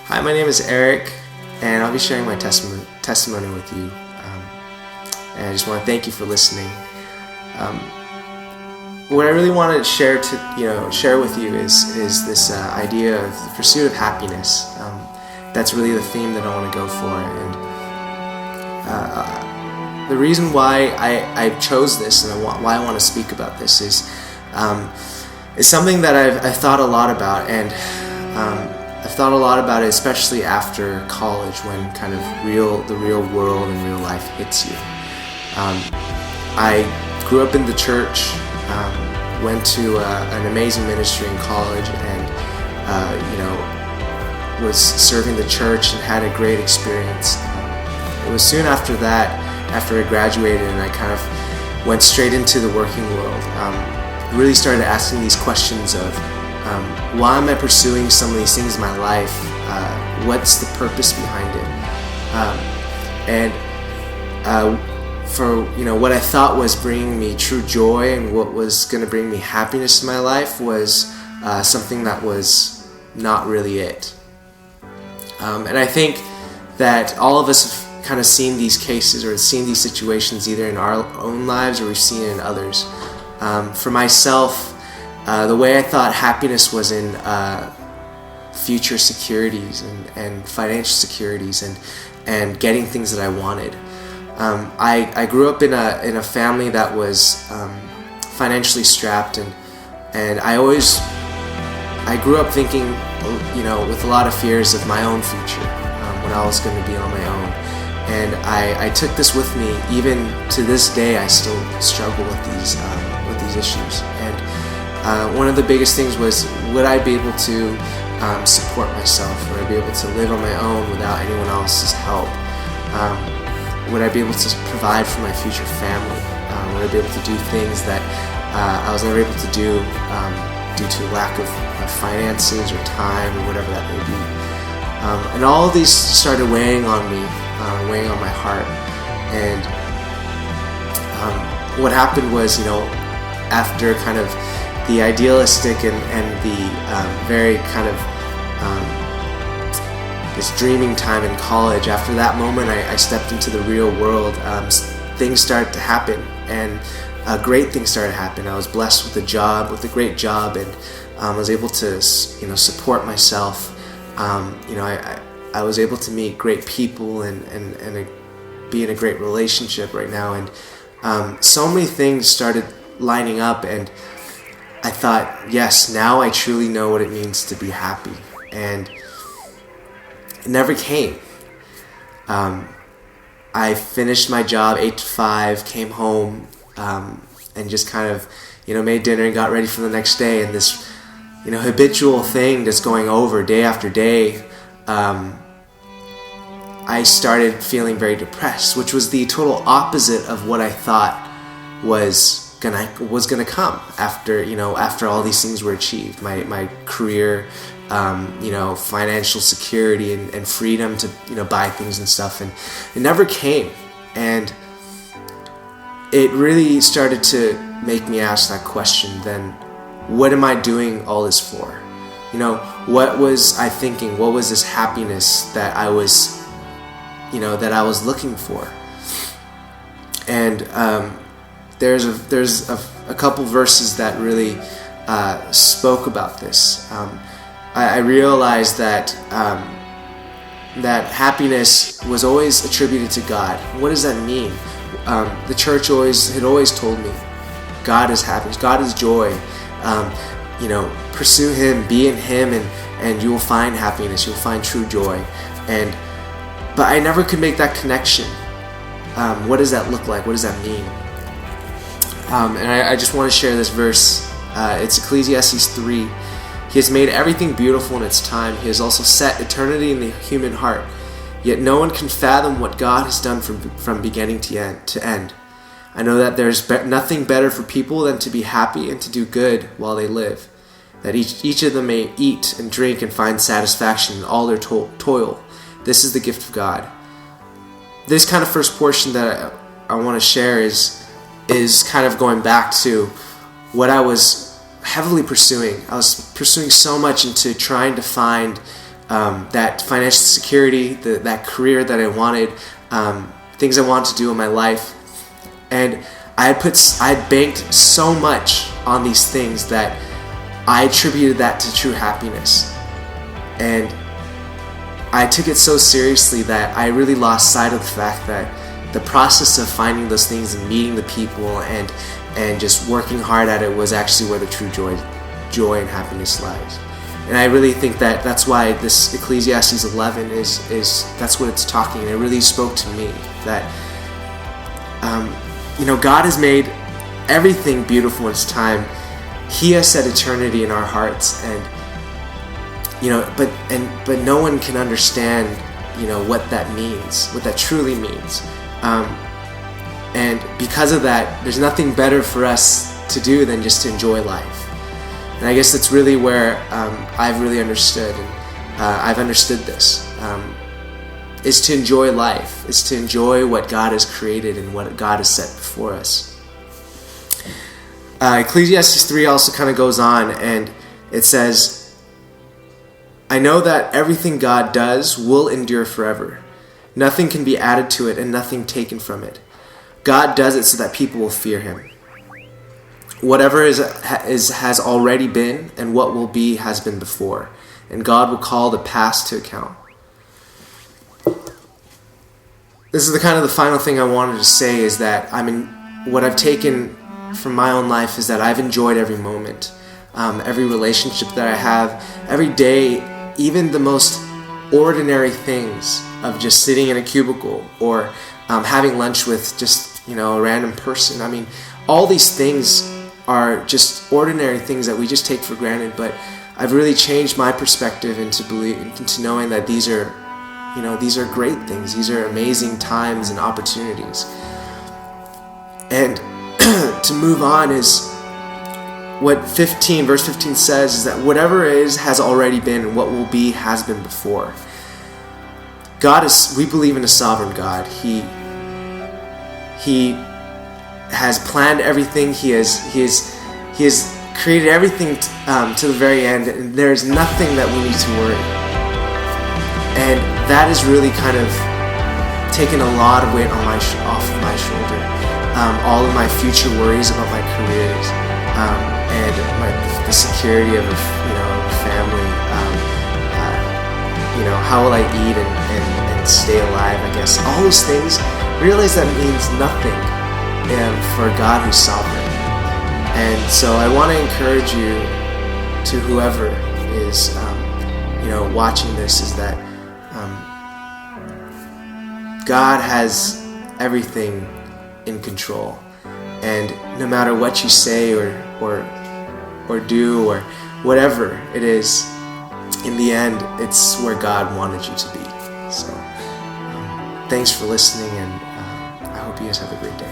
Hi, my name is Eric, and I'll be sharing my testimony with you. And I just want to thank you for listening. What I really want to share with you is this idea of the pursuit of happiness. That's really the theme that I want to go for, and the reason why I chose this and why I want to speak about this is something that I've thought a lot about, and I've thought a lot about it, especially after college, when kind of the real world and real life hits you. I grew up in the church, went to an amazing ministry in college, and was serving the church and had a great experience. It was soon after that, after I graduated, and I kind of went straight into the working world. Really started asking these questions of why am I pursuing some of these things in my life? What's the purpose behind it? For what I thought was bringing me true joy and what was going to bring me happiness in my life was something that was not really it. And I think that all of us have kind of seen these cases or seen these situations either in our own lives or we've seen it in others. For myself, the way I thought happiness was in future securities and financial securities and getting things that I wanted. I grew up in a family that was financially strapped, and I grew up thinking, with a lot of fears of my own future when I was going to be on my own. And I took this with me. Even to this day, I still struggle with these issues. And one of the biggest things was, would I be able to support myself? Would I be able to live on my own without anyone else's help? Would I be able to provide for my future family? Would I be able to do things that I was never able to do due to lack of finances or time or whatever that may be? And all of these started weighing on me, weighing on my heart. And what happened was, after kind of the idealistic and the very kind of this dreaming time in college, after that moment I stepped into the real world. Things started to happen, and great things started to happen. I was blessed with a great job, and I was able to support myself. I was able to meet great people and be in a great relationship right now, and so many things started lining up, and I thought, yes, now I truly know what it means to be happy. And it never came. I finished my job 8 to 5, came home, and just kind of, made dinner and got ready for the next day. And this, habitual thing that's going over day after day, I started feeling very depressed, which was the total opposite of what I thought was gonna come after all these things were achieved. My career, financial security and freedom to buy things and stuff, and it never came. And it really started to make me ask that question, then what am I doing all this for? What was I thinking? What was this happiness that I was looking for? And there's a couple verses that really spoke about this. I realized that happiness was always attributed to God. What does that mean? The church had always told me, God is happiness, God is joy. Pursue Him, be in Him, and you will find happiness. You'll find true joy. But I never could make that connection. What does that look like? What does that mean? And I just want to share this verse. It's Ecclesiastes 3. He has made everything beautiful in its time. He has also set eternity in the human heart. Yet no one can fathom what God has done from beginning to end. I know that there's nothing better for people than to be happy and to do good while they live, that each of them may eat and drink and find satisfaction in all their toil. This is the gift of God. This kind of first portion that I want to share is kind of going back to what I was heavily pursuing. I was pursuing so much into trying to find that financial security, that career that I wanted, things I wanted to do in my life. And I had banked so much on these things that I attributed that to true happiness. And I took it so seriously that I really lost sight of the fact that the process of finding those things and meeting the people and just working hard at it was actually where the true joy and happiness lies. And I really think that that's why this Ecclesiastes 11 is that's what it's talking. And it really spoke to me that God has made everything beautiful in His time. He has set eternity in our hearts, and but no one can understand what that means, what that truly means. And because of that, there's nothing better for us to do than just to enjoy life. And I guess that's really where I've really understood, and I've understood this, is to enjoy life, is to enjoy what God has created and what God has set before us. Ecclesiastes 3 also kind of goes on, and it says, I know that everything God does will endure forever. Nothing can be added to it and nothing taken from it. God does it so that people will fear Him. Whatever has already been, and what will be has been before, and God will call the past to account. This is the final thing I wanted to say, is that what I've taken from my own life is that I've enjoyed every moment, every relationship that I have, every day, even the most ordinary things of just sitting in a cubicle or having lunch with just a random person. All these things are just ordinary things that we just take for granted, but I've really changed my perspective into knowing that these are great things. These are amazing times and opportunities. And to move on is what verse 15 says, is that whatever is has already been, and what will be has been before. We believe in a sovereign God. He has planned everything. He has created everything to the very end, and there is nothing that we need to worry. And that has really kind of taken a lot of weight off of my shoulder. All of my future worries about my careers and the security of a family. How will I eat and stay alive? I guess all those things. Realize that means nothing for a God who's sovereign. And so I want to encourage you, to whoever is watching this, is that God has everything in control, and no matter what you say or do or whatever it is, in the end, it's where God wanted you to be. So thanks for listening, and I hope you guys have a great day.